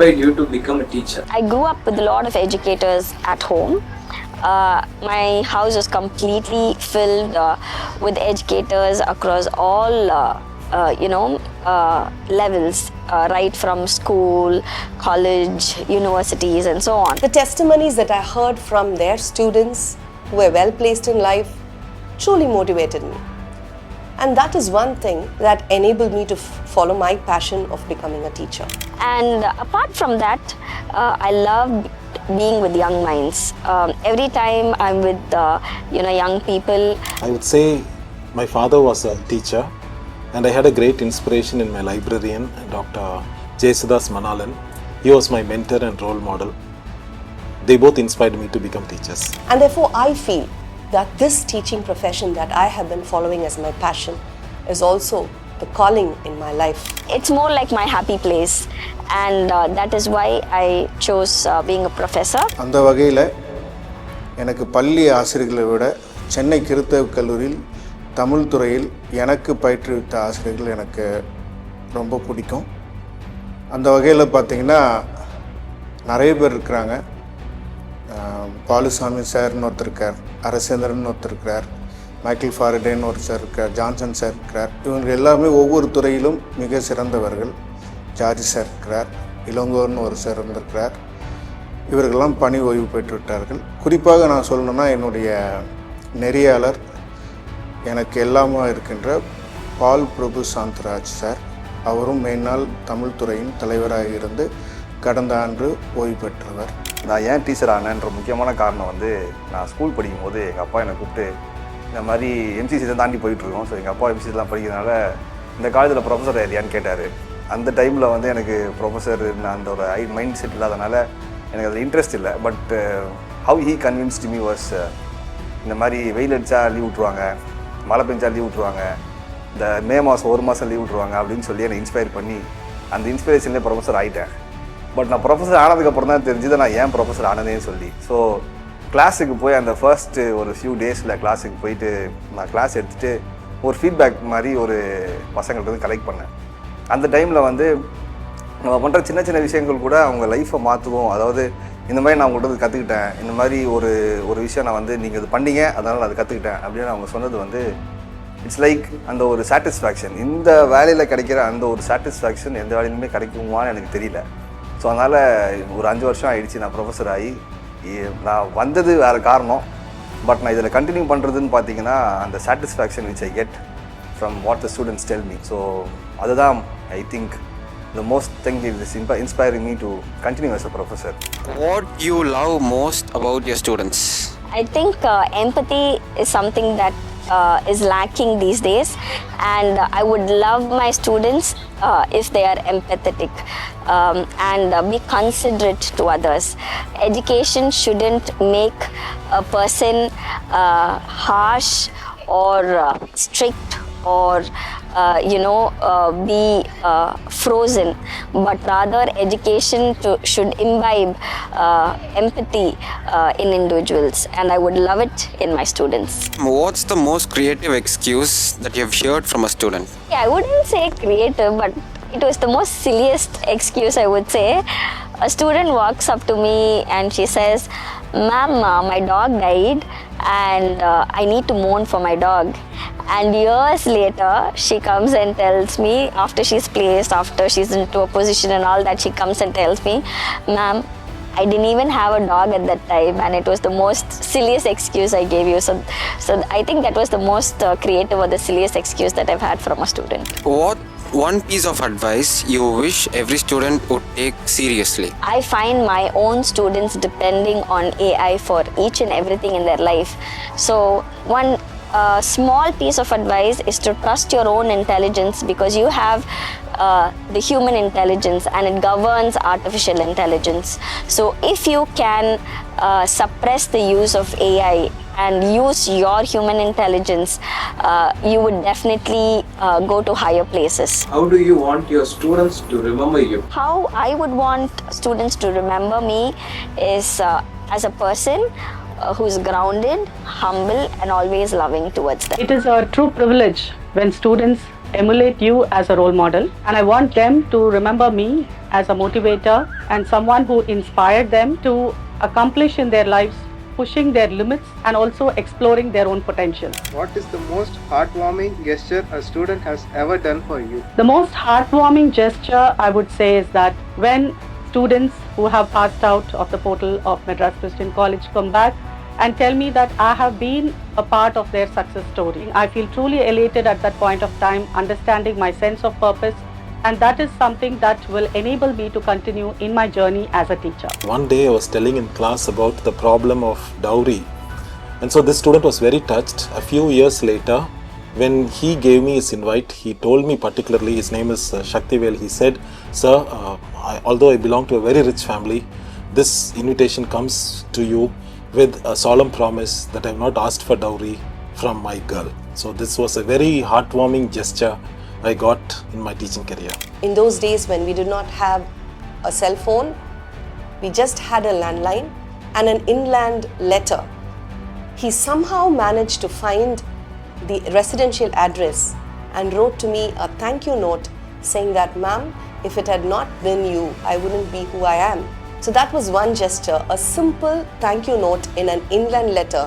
inspired you to become a teacher? I grew up with a lot of educators at home. My house was completely filled with educators across all levels, right from school, college, universities, and so on. The testimonies that I heard from their students who were well placed in life truly motivated me. And that is one thing that enabled me to follow my passion of becoming a teacher. And apart from that, I love being with young minds. Every time I'm with young people. I would say my father was a teacher, and I had a great inspiration in my librarian, Dr. 𝒂hristian 𝐂hristian 𝐂𝐨𝒂hristian. He was my mentor and role model. They both inspired me to become teachers. And therefore I feel that this teaching profession that I have been following as my passion is also the calling in my life. It's more like my happy place, and that is why I chose being a professor. அந்த வகையில் எனக்கு பள்ளி ஆசிரியர்களை விட சென்னை 𝒕𝒉𝒂𝒏𝒃 கல்லூரியில் தமிழ் துறையில் எனக்கு பயிற்றுவித்த ஆசிரியர்கள் எனக்கு ரொம்ப பிடிக்கும். அந்த வகையில் பார்த்திங்கன்னா நிறைய பேர் இருக்கிறாங்க. பாலுசாமி சார்னு ஒருத்தர் இருக்கார், அரசேந்திரன் ஒருத்தர் இருக்கிறார், மைக்கேல் ஃபாரடேன்னு ஒரு சார் இருக்கார், ஜான்சன் சார் இருக்கிறார். இவங்க எல்லாமே ஒவ்வொரு துறையிலும் மிக சிறந்தவர்கள். ஜார்ஜ் சார் இருக்கிறார், இளங்கோர்னு ஒரு சார் இருந்திருக்கிறார். இவர்களெல்லாம் பணி ஓய்வு பெற்று விட்டார்கள். குறிப்பாக நான் சொல்லணுன்னா என்னுடைய நெறியாளர் எனக்கு எல்லாமா இருக்கின்ற பால் பிரபு சாந்தராஜ் சார், அவரும் மேல்நாள் தமிழ் துறையின் தலைவராக இருந்து கடந்த ஆண்டு ஓய்வு பெற்றவர். நான் ஏன் டீச்சர் ஆனேன்ற முக்கியமான காரணம் வந்து, நான் ஸ்கூல் படிக்கும்போது எங்கள் அப்பா என்னை கூப்பிட்டு இந்த மாதிரி எம்சிசி தான் தாண்டி போயிட்டுருக்கோம். ஸோ எங்கள் அப்பா எம்சிசிலாம் படிக்கிறதுனால இந்த காலேஜில் ப்ரொஃபஸர் ஏரியான்னு கேட்டார். அந்த டைமில் வந்து எனக்கு ப்ரொஃபஸர் அந்த ஒரு மைண்ட் செட் இல்லாதனால எனக்கு அதில் இன்ட்ரெஸ்ட் இல்லை. But how he convinced me was, இந்த மாதிரி வெயில் அடித்தா லீவ் விட்ருவாங்க, மழை பெஞ்சா லீவ் விட்ருவாங்க, இந்த மே மாதம் ஒரு மாதம் லீவ் விட்ருவாங்க அப்படின்னு சொல்லி என்னை இன்ஸ்பயர் பண்ணி அந்த இன்ஸ்பிரேஷன்லேயே ப்ரொஃபஸர் ஆகிட்டேன். பட் நான் ப்ரொஃபஸர் ஆனதுக்கப்புறம் தான் தெரிஞ்சுது நான் ஏன் ப்ரொஃபஸர் ஆனதேன்னு சொல்லி. ஸோ கிளாஸுக்கு போய் அந்த ஃபர்ஸ்ட்டு ஒரு ஃபியூ டேஸில் கிளாஸுக்கு போயிட்டு நான் கிளாஸ் எடுத்துகிட்டு ஒரு ஃபீட்பேக் மாதிரி ஒரு பசங்கள்கிட்ட கலெக்ட் பண்ணேன். அந்த டைமில் வந்து நம்ம பண்ணுற சின்ன சின்ன விஷயங்கள் கூட அவங்க லைஃப்பை மாற்றுவோம். அதாவது இந்த மாதிரி நான் உங்கள்கிட்ட கற்றுக்கிட்டேன், இந்த மாதிரி ஒரு விஷயம் நான் வந்து நீங்கள் இது பண்ணீங்க அதனால் நான் அது கற்றுக்கிட்டேன் அப்படின்னு அவங்க சொன்னது வந்து இட்ஸ் லைக் அந்த ஒரு சாட்டிஸ்ஃபேக்ஷன். இந்த வேலையில் கிடைக்கிற அந்த ஒரு சாட்டிஸ்ஃபேக்ஷன் எந்த வேலையிலுமே கிடைக்குமான்னு எனக்கு தெரியல. ஸோ அதனால் ஒரு 5 வருஷம் ஆகிடுச்சு நான் ப்ரொஃபஸர் ஆகி. நான் வந்தது வேறு காரணம், பட் நான் இதில் கண்டினியூ பண்ணுறதுன்னு பார்த்தீங்கன்னா அந்த satisfaction which I get from what the students tell me. So அதுதான் I think the most thing is inspiring me to continue as a professor. What you love most about your students? I think empathy is something that is lacking these days, and I would love my students if they are empathetic and be considerate to others. Education shouldn't make a person harsh or strict or be frozen, but rather education should imbibe empathy in individuals, and I would love it in my students. What's the most creative excuse that you've heard from a student? I wouldn't say creative, but it was the most silliest excuse, I would say. A student walks up to me and she says, "Ma'am, my dog died and I need to mourn for my dog." And years later, she comes and tells me, after she's placed, after she's into a position and all that, she comes and tells me, "Ma'am, I didn't even have a dog at that time, and it was the most silliest excuse I gave you." So I think that was the most creative or the silliest excuse that I've had from a student. What one piece of advice you wish every student would take seriously? I find my own students depending on AI for each and everything in their life. So one small piece of advice is to trust your own intelligence, because you have the human intelligence and it governs artificial intelligence. So if you can suppress the use of AI and use your human intelligence, you would definitely go to higher places. How do you want your students to remember you? How I would want students to remember me is as a person who's grounded, humble, and always loving towards them. It is a true privilege when students emulate you as a role model, and I want them to remember me as a motivator and someone who inspired them to accomplish in their lives, pushing their limits and also exploring their own potential. What is the most heartwarming gesture a student has ever done for you? The most heartwarming gesture, I would say, is that when students who have passed out of the portal of 𝐌adras 𝐂hristian 𝐂𝐨𝐥𝐿 come back and tell me that I have been a part of their success story. I feel truly elated at that point of time, understanding my sense of purpose, and that is something that will enable me to continue in my journey as a teacher. One day I was telling in class about the problem of dowry, and so this student was very touched. A few years later, when he gave me his invite, he told me particularly, his name is 𝒔𝒕𝒊𝒂𝒏𝒂𝒍, he said, "Sir, although I belong to a very rich family, this invitation comes to you with a solemn promise that I have not asked for dowry from my girl." So this was a very heartwarming gesture I got in my teaching career. In those days when we did not have a cell phone, we just had a landline and an inland letter. He somehow managed to find the residential address and wrote to me a thank you note saying that, "Ma'am, if it had not been you, I wouldn't be who I am." So that was one gesture, a simple thank you note in an inland letter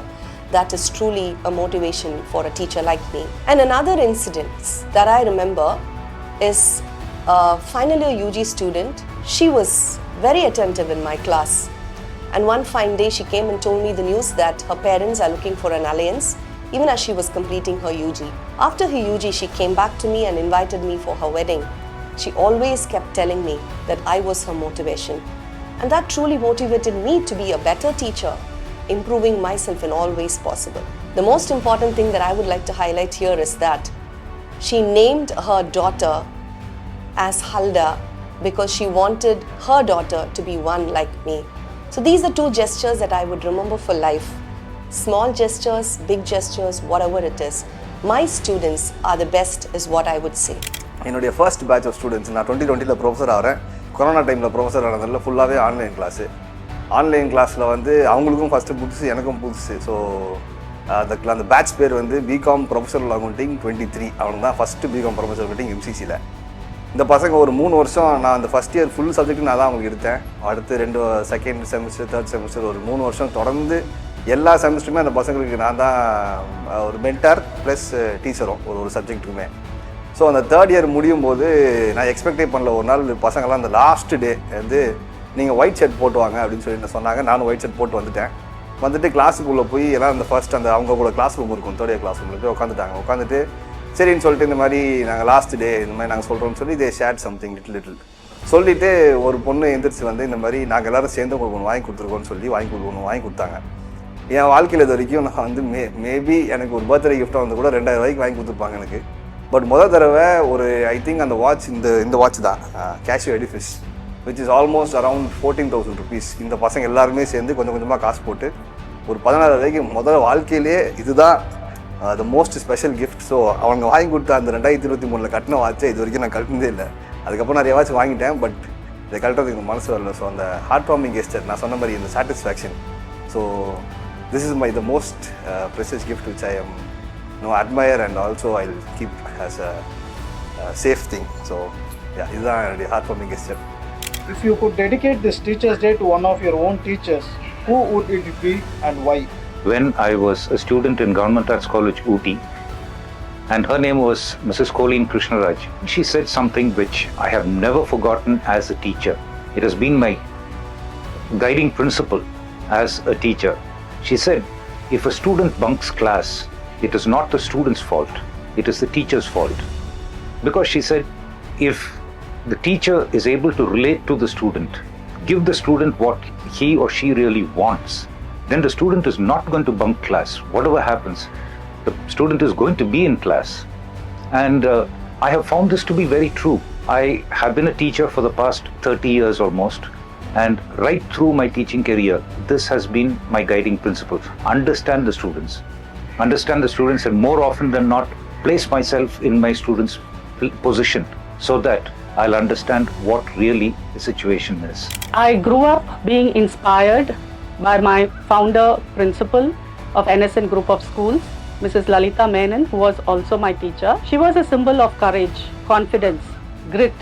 that is truly a motivation for a teacher like me. And another incident that I remember is a final year UG student. She was very attentive in my class. And one fine day she came and told me the news that her parents are looking for an alliance even as she was completing her UG. After her UG, she came back to me and invited me for her wedding. She always kept telling me that I was her motivation. And that truly motivated me to be a better teacher, improving myself in all ways possible. The most important thing that I would like to highlight here is that she named her daughter as Halda because she wanted her daughter to be one like me. So these are two gestures that I would remember for life. Small gestures, big gestures, whatever it is. My students are the best is what I would say. என்னுடைய first batch of students, நான் 2020 professor ஆகிறேன். Corona டைமில் professor ஆனதில் ஃபுல்லாகவே online class. Online கிளாஸில் வந்து அவங்களுக்கும் first புதுசு, எனக்கும் புதுசு. ஸோ அந்த பேட்ச் பேர் வந்து பிகாம் ப்ரொஃபஷனல் அக்கௌண்டிங் 23. அவனுக்கு தான் ஃபஸ்ட்டு பிகாம் ப்ரொஃபஷனல் அக்கௌண்டிங் MCCயில். இந்த பசங்க ஒரு 3 வருஷம் நான் அந்த ஃபஸ்ட் இயர் ஃபுல் சப்ஜெக்ட் நான் தான் அவங்களுக்கு எடுத்தேன். அடுத்து 2 செகண்ட் செமஸ்டர், தேர்ட் செமஸ்டர் ஒரு 3 வருஷம் தொடர்ந்து எல்லா செமஸ்டருமே அந்த பசங்களுக்கு நான் தான் ஒரு மென்டார் ப்ளஸ் டீச்சரும் ஒரு சப்ஜெக்ட்டுக்குமே. ஸோ அந்த தேர்ட் இயர் முடியும் போது நான் எக்ஸ்பெக்டே பண்ணல. ஒரு நாள் பசங்கள்லாம் அந்த லாஸ்ட் டே வந்து நீங்கள் ஒயிட் ஷர்ட் போட்டு வாங்க அப்படின்னு சொல்லி சொன்னாங்க. நானும் ஒயிட் ஷர்ட் போட்டு வந்துட்டு கிளாஸுக்குள்ளே போய் எல்லாம் அந்த ஃபர்ஸ்ட் அந்த அவங்க கூட கிளாஸ் ரூம் இருக்கும், தேர்ட் இயர் கிளாஸ் ரூமில் உட்காந்துட்டு சரின்னு சொல்லிட்டு இந்த மாதிரி நாங்கள் லாஸ்ட் டே இந்த மாதிரி நாங்கள் சொல்கிறோம்னு சொல்லி தே ஷேர் சம்திங் லிட்டில் சொல்லிவிட்டு ஒரு பொண்ணு எந்திரிச்சு வந்து இந்த மாதிரி நாங்கள் எல்லோரும் சேர்ந்து உங்களுக்கு ஒன்று வாங்கி கொடுத்துருக்கோன்னு சொல்லி வாங்கி கொடுத்தாங்க. என் வாழ்க்கையில் இது வரைக்கும் நான் வந்து மேபி எனக்கு ஒரு பர்த்டே கிஃப்டாக வந்து கூட 2000 ரூபாய்க்கு வாங்கி கொடுத்துருப்பாங்க எனக்கு. பட் முதல் தடவை ஒரு ஐ திங்க் அந்த வாட்ச் இந்த வாட்ச் தான் 𝒘𝐈𝐿 𝐹𝐿 which is almost around 14,000 rupees. இந்த பசங்க எல்லாருமே சேர்ந்து கொஞ்சம் கொஞ்சமாக காசு போட்டு ஒரு 16,000 ரூபாய்க்கு முதல் வாழ்க்கையிலே இதுதான் the most special gift. So அவங்க வாங்கி கொடுத்த அந்த 2023 கட்டின வாட்சை இது வரைக்கும் நான் கட்டினதே இல்லை. அதுக்கப்புறம் நிறைய வாட்ச் வாங்கிட்டேன், பட் இதை கட்டுறதுக்கு மனசு வரல. ஸோ அந்த ஹார்ட் வார்மிங் கெஸ்டர் நான் சொன்ன மாதிரி இந்த satisfaction. So this is the most precious gift which I am admire and also I'll keep as a safe thing. So yeah, this is a heartwarming gesture. If you could dedicate this Teachers' Day to one of your own teachers, who would it be and why? When I was a student in 𝐼𝐴 College, Ooty, and her name was Mrs. Colleen Krishnaraj, she said something which I have never forgotten as a teacher. It has been my guiding principle as a teacher. She said, if a student bunks class, it is not the student's fault, it is the teacher's fault. Because she said, if the teacher is able to relate to the student, give the student what he or she really wants, then the student is not going to bunk class. Whatever happens, the student is going to be in class. And I have found this to be very true. I have been a teacher for the past 30 years almost. And right through my teaching career, this has been my guiding principle. Understand the students, and more often than not, place myself in my students' position so that I'll understand what really the situation is. I grew up being inspired by my founder principal of NSN Group of Schools, Mrs. Lalita Menon, who was also my teacher. She was a symbol of courage, confidence, grit,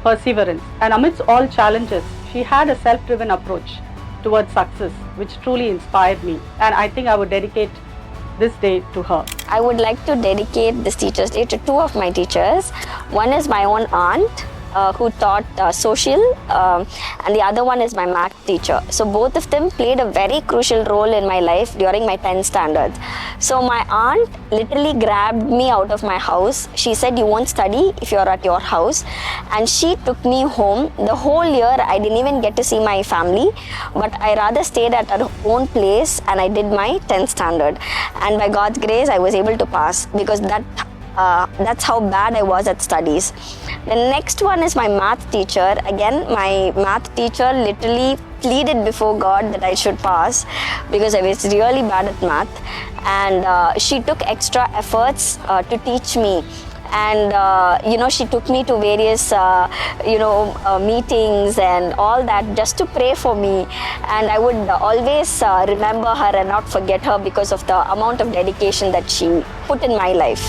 perseverance, and amidst all challenges, she had a self-driven approach towards success, which truly inspired me. And I think I would dedicate this day to her. I would like to dedicate this Teachers' Day to two of my teachers. One is my own aunt, who taught social, and the other one is my math teacher. So both of them played a very crucial role in my life during my 10th standard. So my aunt literally grabbed me out of my house. She said, "You won't study if you're at your house," and she took me home. The whole year I didn't even get to see my family, but I rather stayed at our own place and I did my 10th standard. And by God's grace, I was able to pass, because that's how bad I was at studies. The next one is my math teacher. Again, my math teacher literally pleaded before God that I should pass, because I was really bad at math, and she took extra efforts to teach me. And she took me to various meetings and all that, just to pray for me, and I would always remember her and not forget her because of the amount of dedication that she put in my life.